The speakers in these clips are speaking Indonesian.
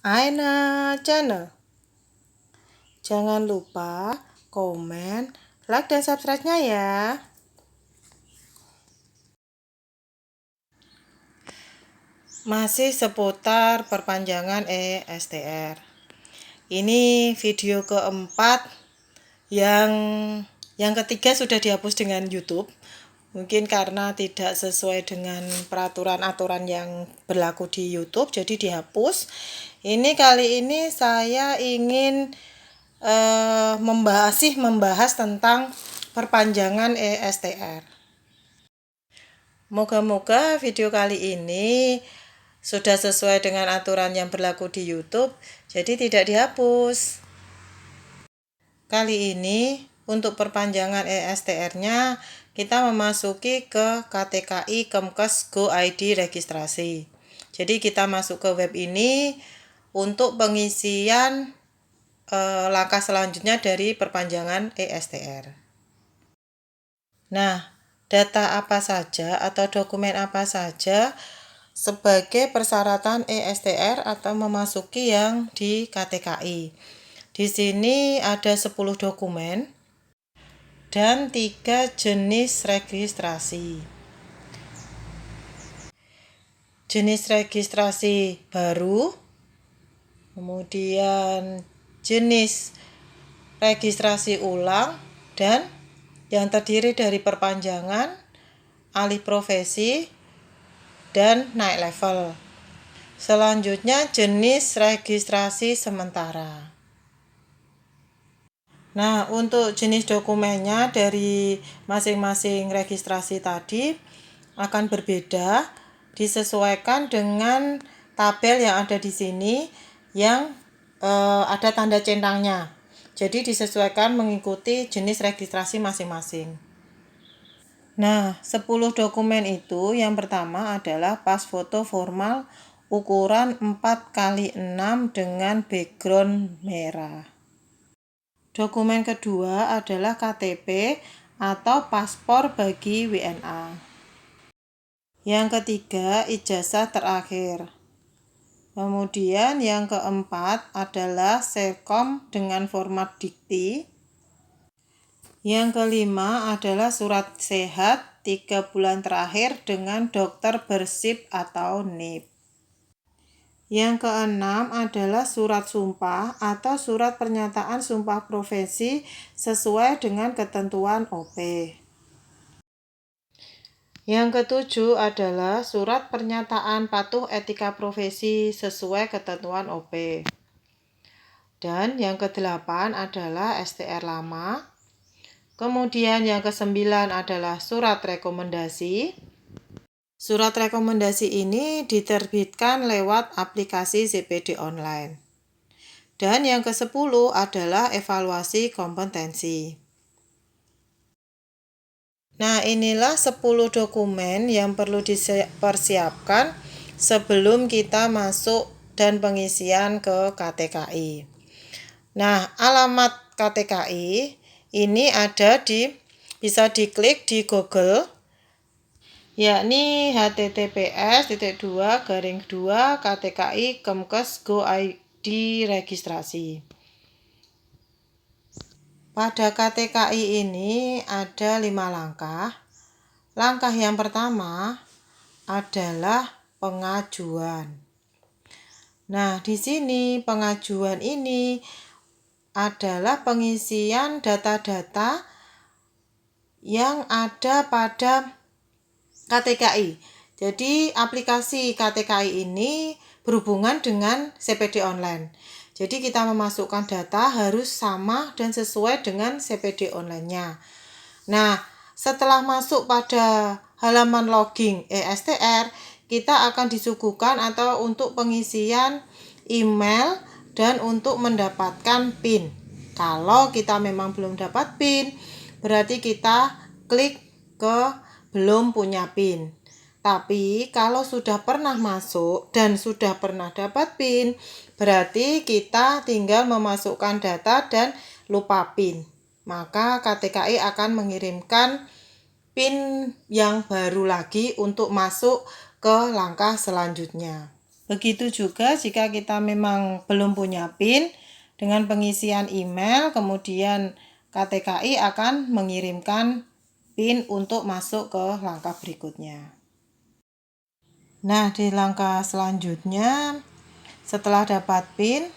Aina Channel. Jangan lupa komen, like, dan subscribe-nya ya. Masih seputar perpanjangan ESTR. Ini video keempat yang ketiga sudah dihapus dengan YouTube. Mungkin karena tidak sesuai dengan peraturan-aturan yang berlaku di YouTube, jadi dihapus. Kali ini saya ingin membahas tentang perpanjangan ESTR. Moga-moga video kali ini sudah sesuai dengan aturan yang berlaku di YouTube, jadi tidak dihapus. Kali ini untuk perpanjangan ESTR-nya kita memasuki ke KTKI Kemkes Go ID registrasi. Jadi kita masuk ke web ini untuk pengisian langkah selanjutnya dari perpanjangan ESTR. Nah, data apa saja atau dokumen apa saja sebagai persyaratan ESTR atau memasuki yang di KTKI. Di sini ada 10 dokumen dan 3 jenis registrasi. Jenis registrasi baru, kemudian jenis registrasi ulang, dan yang terdiri dari perpanjangan, alih profesi, dan naik level. Selanjutnya jenis registrasi sementara. Nah, untuk jenis dokumennya dari masing-masing registrasi tadi akan berbeda, disesuaikan dengan tabel yang ada di sini yang ada tanda centangnya. Jadi disesuaikan mengikuti jenis registrasi masing-masing. Nah, 10 dokumen itu yang pertama adalah pas foto formal ukuran 4x6 dengan background merah. Dokumen kedua adalah KTP atau paspor bagi WNA. Yang ketiga, ijazah terakhir. Kemudian yang keempat adalah Serkom dengan format dikti. Yang kelima adalah surat sehat 3 bulan terakhir dengan dokter bersip atau NIP. Yang keenam adalah surat sumpah atau surat pernyataan sumpah profesi sesuai dengan ketentuan OP. Yang ketujuh adalah surat pernyataan patuh etika profesi sesuai ketentuan OP. Dan yang kedelapan adalah STR lama. Kemudian yang kesembilan adalah surat rekomendasi. Surat rekomendasi ini diterbitkan lewat aplikasi CPD online. Dan yang ke-10 adalah evaluasi kompetensi. Nah, inilah 10 dokumen yang perlu dipersiapkan sebelum kita masuk dan pengisian ke KTKI. Nah, alamat KTKI ini bisa diklik di Google, yakni https://KTKI Kemkes Go ID registrasi. Pada KTKI ini ada 5 langkah. Langkah yang pertama adalah pengajuan. Nah, di sini pengajuan ini adalah pengisian data-data yang ada pada KTKI. Jadi aplikasi KTKI ini berhubungan dengan CPD online. Jadi kita memasukkan data harus sama dan sesuai dengan CPD online-nya. Nah, setelah masuk pada halaman login ESTR, kita akan disuguhkan atau untuk pengisian email dan untuk mendapatkan PIN. Kalau kita memang belum dapat PIN, berarti kita klik ke belum punya PIN. Tapi kalau sudah pernah masuk dan sudah pernah dapat PIN, berarti kita tinggal memasukkan data dan lupa PIN. Maka KTKI akan mengirimkan PIN yang baru lagi untuk masuk ke langkah selanjutnya. Begitu juga jika kita memang belum punya PIN, dengan pengisian email, kemudian KTKI akan mengirimkan PIN untuk masuk ke langkah berikutnya. Nah, di langkah selanjutnya, setelah dapat PIN,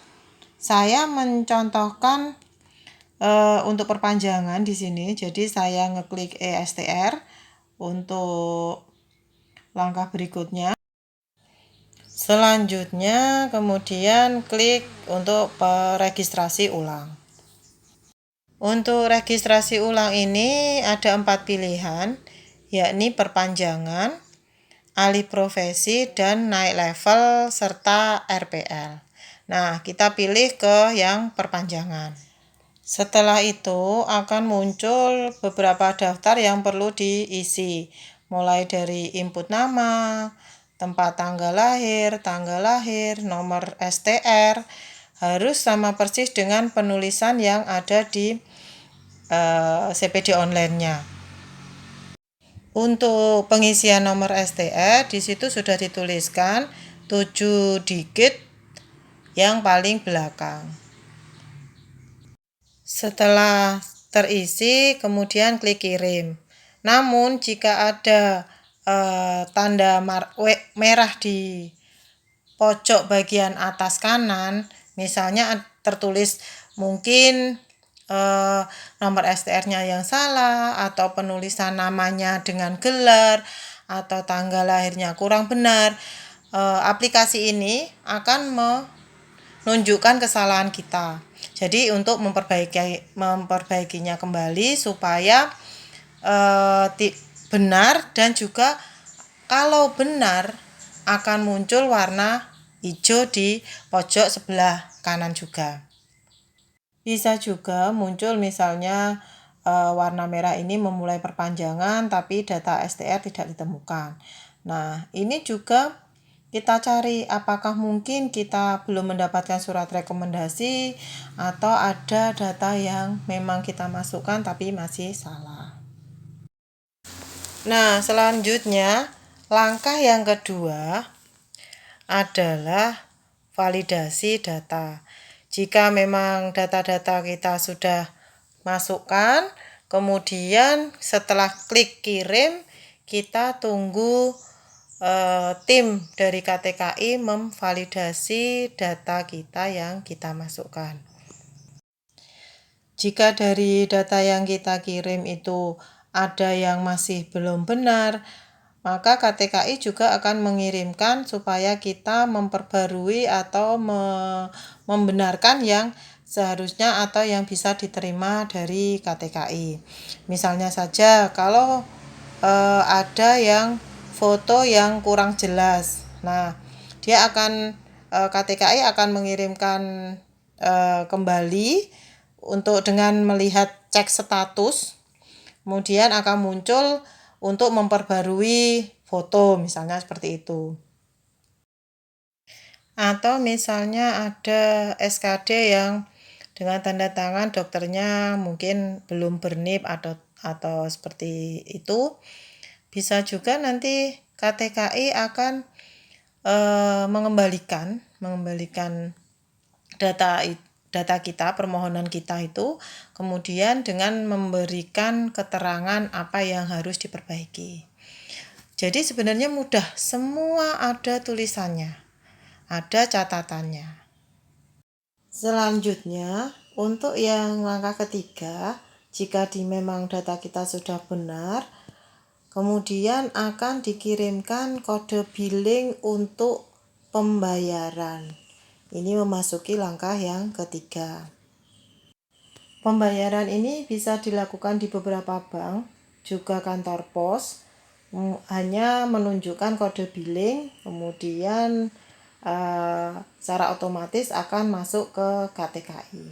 saya mencontohkan untuk perpanjangan di sini. Jadi saya ngeklik ESTR untuk langkah berikutnya. Selanjutnya kemudian klik untuk registrasi ulang. Untuk registrasi ulang ini ada 4 pilihan, yakni perpanjangan, alih profesi, dan naik level, serta RPL. Nah, kita pilih ke yang perpanjangan. Setelah itu akan muncul beberapa daftar yang perlu diisi, mulai dari input nama, tempat tanggal lahir, nomor STR, harus sama persis dengan penulisan yang ada di CPD online-nya. Untuk pengisian nomor STR, di situ sudah dituliskan 7 digit yang paling belakang. Setelah terisi, kemudian klik kirim. Namun jika ada tanda merah di pojok bagian atas kanan, misalnya tertulis mungkin nomor STR-nya yang salah, atau penulisan namanya dengan gelar, atau tanggal lahirnya kurang benar, aplikasi ini akan menunjukkan kesalahan kita. Jadi untuk memperbaikinya kembali supaya benar, dan juga kalau benar akan muncul warna hijau di pojok sebelah kanan juga. Bisa juga muncul misalnya warna merah ini memulai perpanjangan tapi data STR tidak ditemukan. Nah, ini juga kita cari apakah mungkin kita belum mendapatkan surat rekomendasi atau ada data yang memang kita masukkan tapi masih salah. Nah, selanjutnya langkah yang kedua adalah validasi data. Jika memang data-data kita sudah masukkan, kemudian setelah klik kirim, kita tunggu tim dari KTKI memvalidasi data kita yang kita masukkan. Jika dari data yang kita kirim itu ada yang masih belum benar, maka KTKI juga akan mengirimkan supaya kita memperbarui atau membenarkan yang seharusnya atau yang bisa diterima dari KTKI. Misalnya saja kalau ada yang foto yang kurang jelas. Nah, KTKI akan mengirimkan kembali untuk dengan melihat cek status. Kemudian akan muncul untuk memperbarui foto, misalnya seperti itu. Atau misalnya ada SKD yang dengan tanda tangan dokternya mungkin belum bernip atau seperti itu, bisa juga nanti KTKI akan mengembalikan data kita, permohonan kita itu, kemudian dengan memberikan keterangan apa yang harus diperbaiki. Jadi sebenarnya mudah, semua ada tulisannya, ada catatannya. Selanjutnya, untuk yang langkah ketiga, jika memang data kita sudah benar, kemudian akan dikirimkan kode billing untuk pembayaran. Ini memasuki langkah yang ketiga. Pembayaran ini bisa dilakukan di beberapa bank, juga kantor pos. Hanya menunjukkan kode billing, kemudian secara otomatis akan masuk ke KTKI.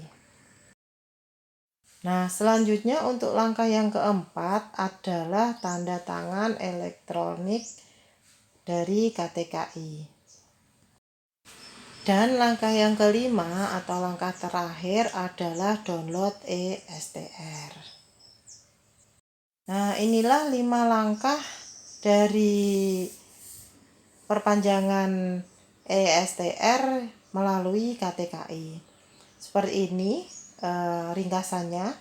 Nah, selanjutnya untuk langkah yang keempat adalah tanda tangan elektronik dari KTKI. Dan langkah yang kelima atau langkah terakhir adalah download ESTR. Nah, inilah 5 langkah dari perpanjangan ESTR melalui KTKI. Seperti ini ringkasannya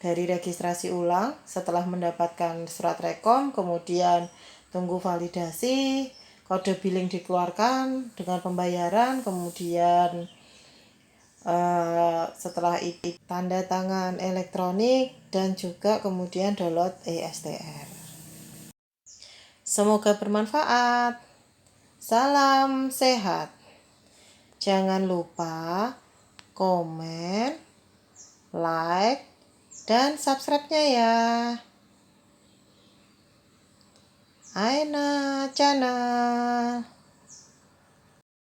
dari registrasi ulang setelah mendapatkan surat rekom, kemudian tunggu validasi, kode billing dikeluarkan dengan pembayaran, kemudian setelah itu tanda tangan elektronik dan juga kemudian download ESTR. Semoga bermanfaat. Salam sehat. Jangan lupa komen, like, dan subscribe-nya ya. Aina Channel.